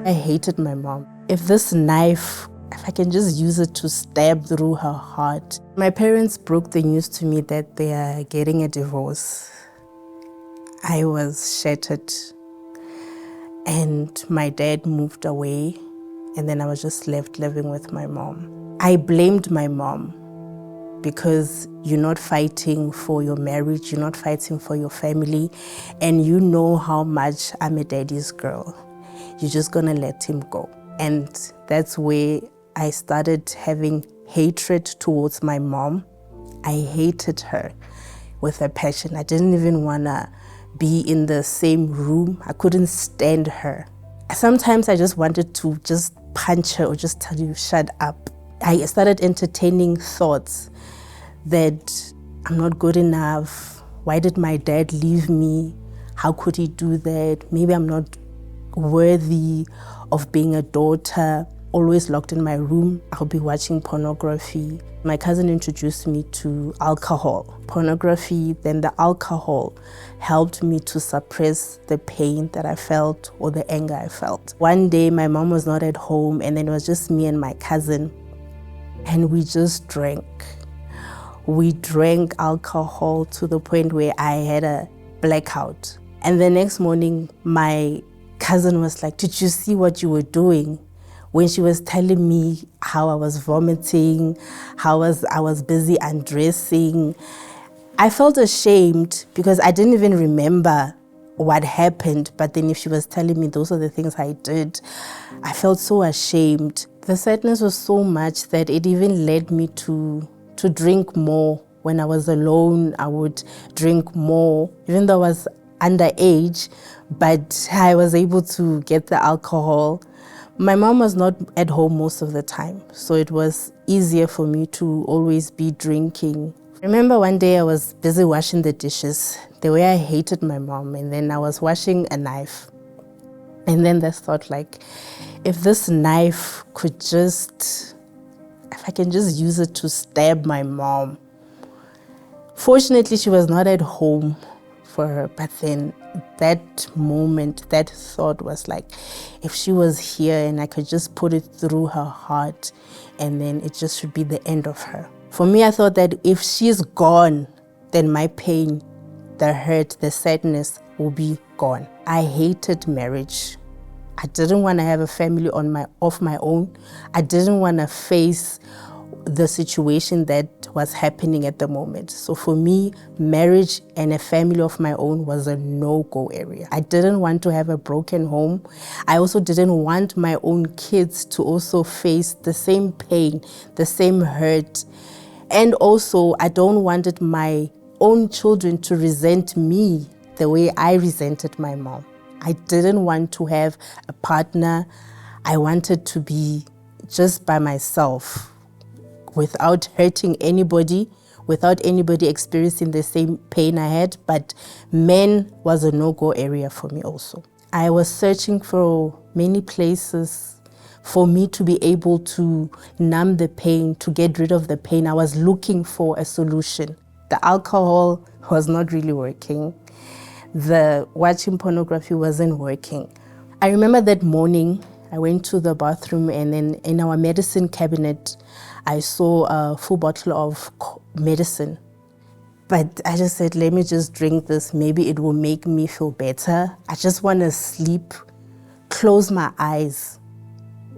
I hated my mom. If this knife, if I can just use it to stab through her heart. My parents broke the news to me that they are getting a divorce. I was shattered. And my dad moved away, and then I was just left living with my mom. I blamed my mom because you're not fighting for your marriage, you're not fighting for your family, and you know how much I'm a daddy's girl. You're just gonna let him go. And that's where I started having hatred towards my mom. I hated her with a passion. I didn't even wanna be in the same room. I couldn't stand her. Sometimes I just wanted to just punch her or just tell you, shut up. I started entertaining thoughts that I'm not good enough. Why did my dad leave me? How could he do that? Maybe I'm not worthy of being a daughter. Always locked in my room. I'll be watching pornography. My cousin introduced me to alcohol. Pornography, then the alcohol helped me to suppress the pain that I felt or the anger I felt. One day my mom was not at home, and then it was just me and my cousin, and we just drank. We drank alcohol to the point where I had a blackout. And the next morning, my cousin was like, "Did you see what you were doing?" When she was telling me how I was vomiting, how I was busy undressing, I felt ashamed because I didn't even remember what happened. But then if she was telling me those are the things I did, I felt so ashamed. The sadness was so much that it even led me to drink more. When I was alone, I would drink more, even though I was underage, but I was able to get the alcohol. My mom was not at home most of the time, so it was easier for me to always be drinking. I remember one day I was busy washing the dishes, the way I hated my mom, and then I was washing a knife. And then this thought, like, if this knife could just, if I can just use it to stab my mom. Fortunately, she was not at home for her, but then that moment, that thought was like, if she was here and I could just put it through her heart, and then it just should be the end of her. For me, I thought that if she's gone, then my pain, the hurt, the sadness will be gone. I hated marriage. I didn't want to have a family of my own. I didn't want to face the situation that was happening at the moment. So for me, marriage and a family of my own was a no-go area. I didn't want to have a broken home. I also didn't want my own kids to also face the same pain, the same hurt. And also, I don't wanted my own children to resent me the way I resented my mom. I didn't want to have a partner. I wanted to be just by myself, without hurting anybody, without anybody experiencing the same pain I had. But men was a no-go area for me also. I was searching for many places for me to be able to numb the pain, to get rid of the pain. I was looking for a solution. The alcohol was not really working. The watching pornography wasn't working. I remember that morning, I went to the bathroom, and then in our medicine cabinet, I saw a full bottle of medicine. But I just said, let me just drink this. Maybe it will make me feel better. I just want to sleep, close my eyes,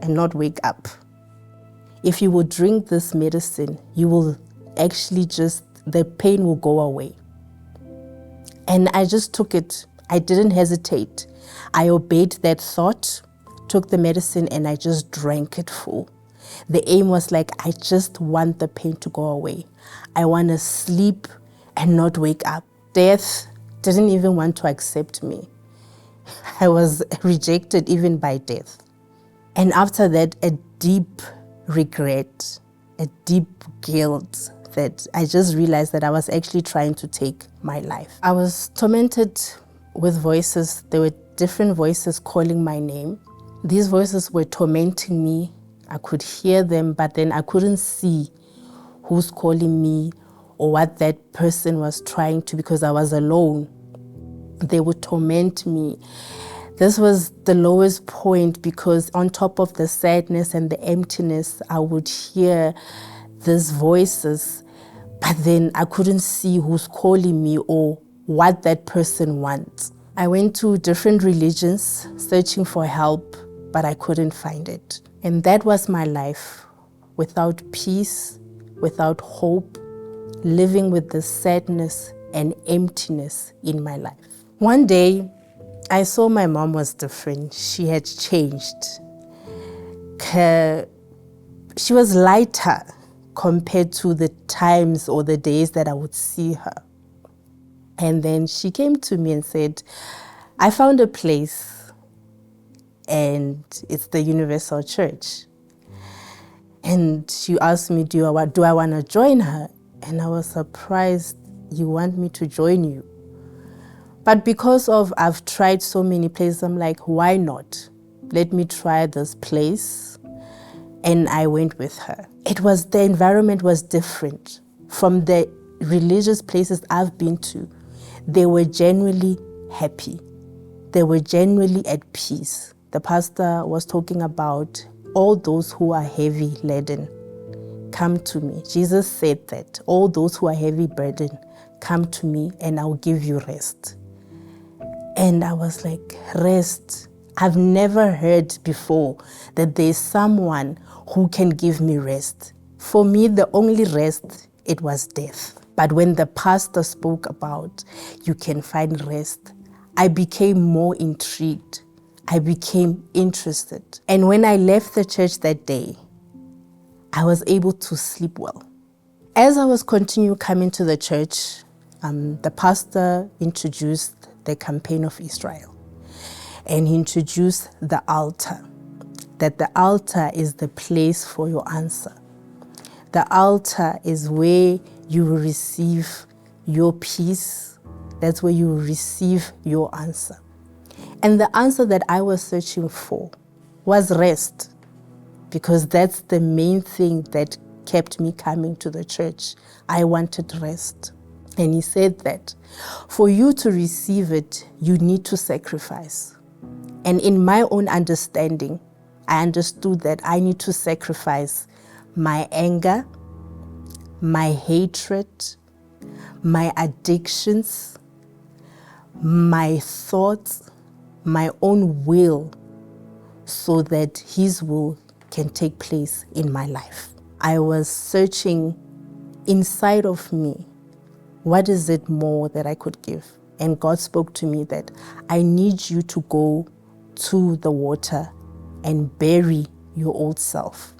and not wake up. If you will drink this medicine, you will actually the pain will go away. And I just took it. I didn't hesitate. I obeyed that thought, took the medicine, and I just drank it full. The aim was like, I just want the pain to go away. I want to sleep and not wake up. Death didn't even want to accept me. I was rejected even by death. And after that, a deep regret, a deep guilt that I just realized that I was actually trying to take my life. I was tormented with voices. There were different voices calling my name. These voices were tormenting me. I could hear them, but then I couldn't see who's calling me or what that person was trying to, because I was alone. They would torment me. This was the lowest point, because on top of the sadness and the emptiness, I would hear these voices, but then I couldn't see who's calling me or what that person wants. I went to different religions searching for help, but I couldn't find it. And that was my life, without peace, without hope, living with the sadness and emptiness in my life. One day, I saw my mom was different. She had changed. She was lighter compared to the times or the days that I would see her. And then she came to me and said, I found a place, and it's the Universal Church. And she asked me, do I want to join her? And I was surprised, you want me to join you? But because I've tried so many places, I'm like, why not? Let me try this place. And I went with her. The environment was different from the religious places I've been to. They were genuinely happy. They were genuinely at peace. The pastor was talking about all those who are heavy laden, come to me. Jesus said that all those who are heavy burdened, come to me and I'll give you rest. And I was like, rest? I've never heard before that there's someone who can give me rest. For me, the only rest, it was death. But when the pastor spoke about you can find rest, I became more intrigued. I became interested. And when I left the church that day, I was able to sleep well. As I was continuing coming to the church, the pastor introduced the campaign of Israel. And he introduced the altar, that the altar is the place for your answer. The altar is where you will receive your peace. That's where you will receive your answer. And the answer that I was searching for was rest, because that's the main thing that kept me coming to the church. I wanted rest. And he said that for you to receive it, you need to sacrifice. And in my own understanding, I understood that I need to sacrifice my anger, my hatred, my addictions, my thoughts, my own will, so that his will can take place in my life. I was searching inside of me, what is it more that I could give? And God spoke to me that I need you to go to the water and bury your old self.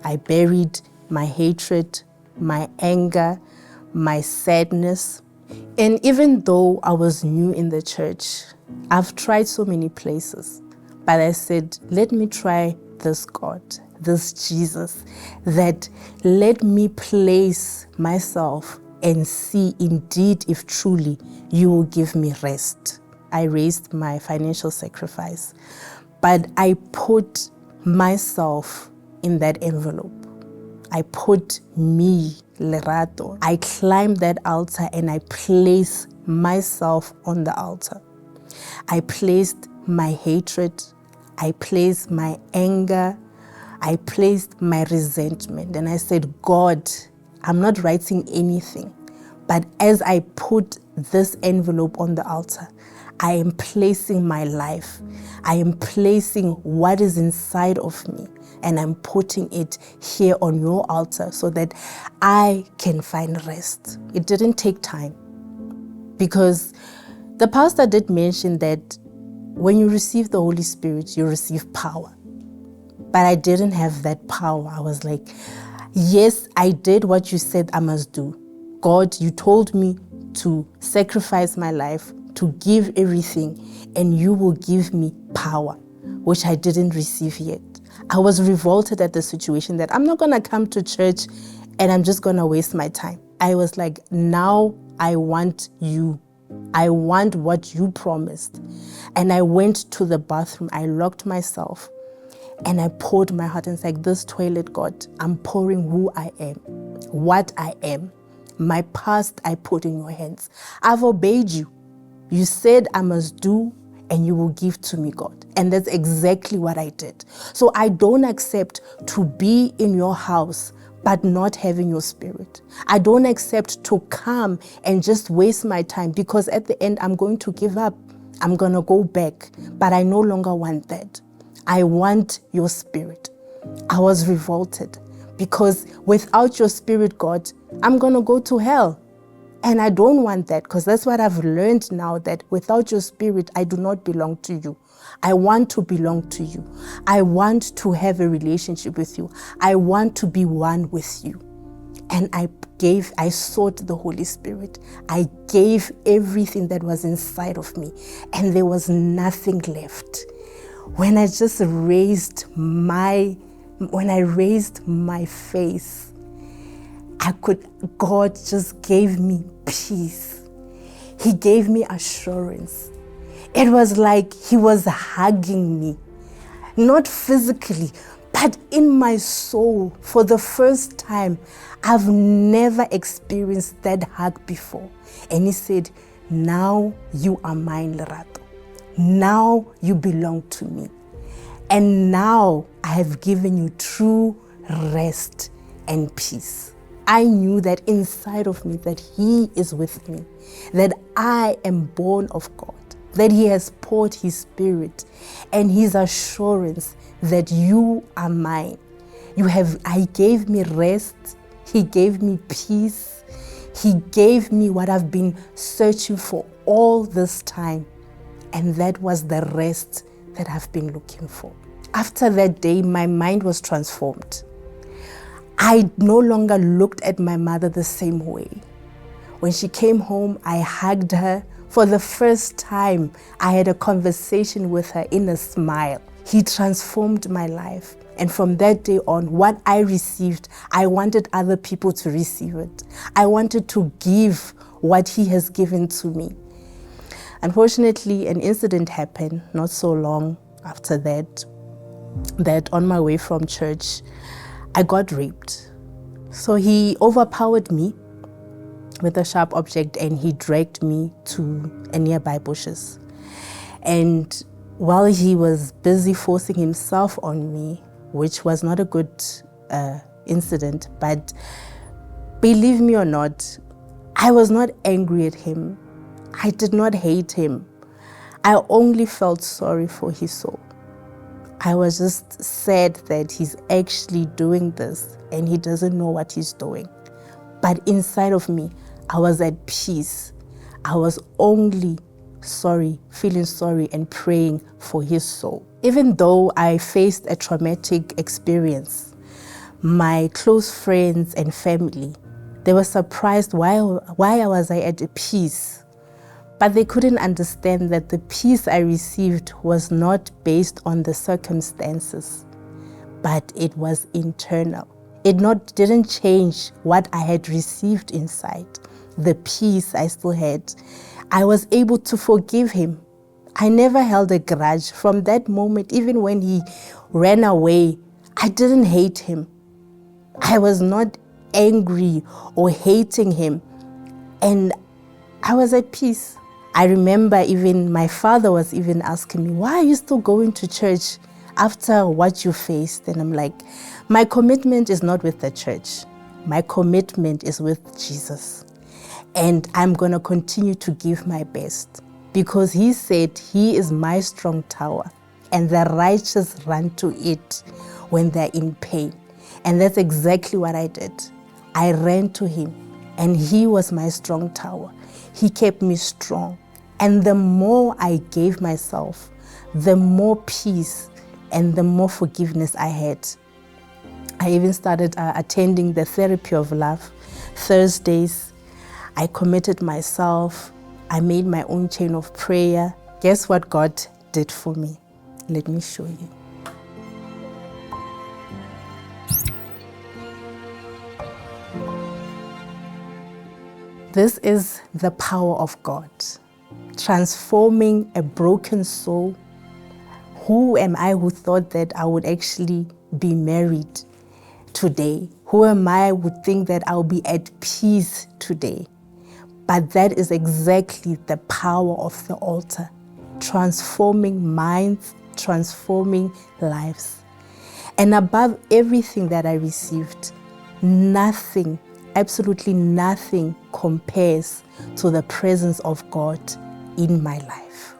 I buried my hatred, my anger, my sadness. And even though I was new in the church, I've tried so many places, but I said, let me try this God, this Jesus, that let me place myself and see indeed if truly you will give me rest. I raised my financial sacrifice, but I put myself in that envelope. I put me, Lerato. I climbed that altar and I placed myself on the altar. I placed my hatred, I placed my anger, I placed my resentment, and I said, God, I'm not writing anything, but as I put this envelope on the altar, I am placing my life. I am placing what is inside of me, and I'm putting it here on your altar so that I can find rest. It didn't take time, because the pastor did mention that when you receive the Holy Spirit, you receive power. But I didn't have that power. I was like, yes, I did what you said I must do. God, you told me to sacrifice my life, to give everything, and you will give me power, which I didn't receive yet. I was revolted at the situation that I'm not going to come to church and I'm just going to waste my time. I was like, now I want you. I want what you promised. And I went to the bathroom, I locked myself, and I poured my heart and said, this toilet, God, I'm pouring who I am, what I am. My past I put in your hands. I've obeyed you. You said I must do, and you will give to me, God. And that's exactly what I did. So I don't accept to be in your house but not having your spirit. I don't accept to come and just waste my time, because at the end I'm going to give up. I'm going to go back, but I no longer want that. I want your spirit. I was revolted because without your spirit, God, I'm going to go to hell. And I don't want that, because that's what I've learned now, that without your spirit, I do not belong to you. I want to belong to you. I want to have a relationship with you. I want to be one with you. And I sought the Holy Spirit. I gave everything that was inside of me, and there was nothing left. When I raised my face, God just gave me peace. He gave me assurance. It was like he was hugging me, not physically, but in my soul. For the first time, I've never experienced that hug before. And he said, now you are mine, Lerato. Now you belong to me. And now I have given you true rest and peace. I knew that inside of me that he is with me, that I am born of God, that he has poured his spirit and his assurance that you are mine. I gave me rest. He gave me peace. He gave me what I've been searching for all this time. And that was the rest that I've been looking for. After that day, my mind was transformed. I no longer looked at my mother the same way. When she came home, I hugged her. For the first time, I had a conversation with her in a smile. He transformed my life. And from that day on, what I received, I wanted other people to receive it. I wanted to give what he has given to me. Unfortunately, an incident happened not so long after that on my way from church, I got raped. So he overpowered me with a sharp object and he dragged me to a nearby bushes. And while he was busy forcing himself on me, which was not a good incident, but believe me or not, I was not angry at him. I did not hate him. I only felt sorry for his soul. I was just sad that he's actually doing this and he doesn't know what he's doing. But inside of me, I was at peace. I was only feeling sorry and praying for his soul. Even though I faced a traumatic experience, my close friends and family, they were surprised why was I at peace. But they couldn't understand that the peace I received was not based on the circumstances, but it was internal. It didn't change what I had received inside. The peace I still had. I was able to forgive him. I never held a grudge. From that moment, even when he ran away, I didn't hate him. I was not angry or hating him. And I was at peace. I remember even my father was even asking me, why are you still going to church after what you faced? And I'm like, my commitment is not with the church. My commitment is with Jesus. And I'm going to continue to give my best, because he said he is my strong tower and the righteous run to it when they're in pain. And that's exactly what I did. I ran to him and he was my strong tower. He kept me strong. And the more I gave myself, the more peace and the more forgiveness I had. I even started attending the therapy of love Thursdays. I committed myself. I made my own chain of prayer. Guess what God did for me? Let me show you. This is the power of God, transforming a broken soul. Who am I who thought that I would actually be married today? Who am I who would think that I'll be at peace today? But that is exactly the power of the altar. transforming minds, transforming lives. And above everything that I received, nothing, absolutely nothing compares to the presence of God in my life.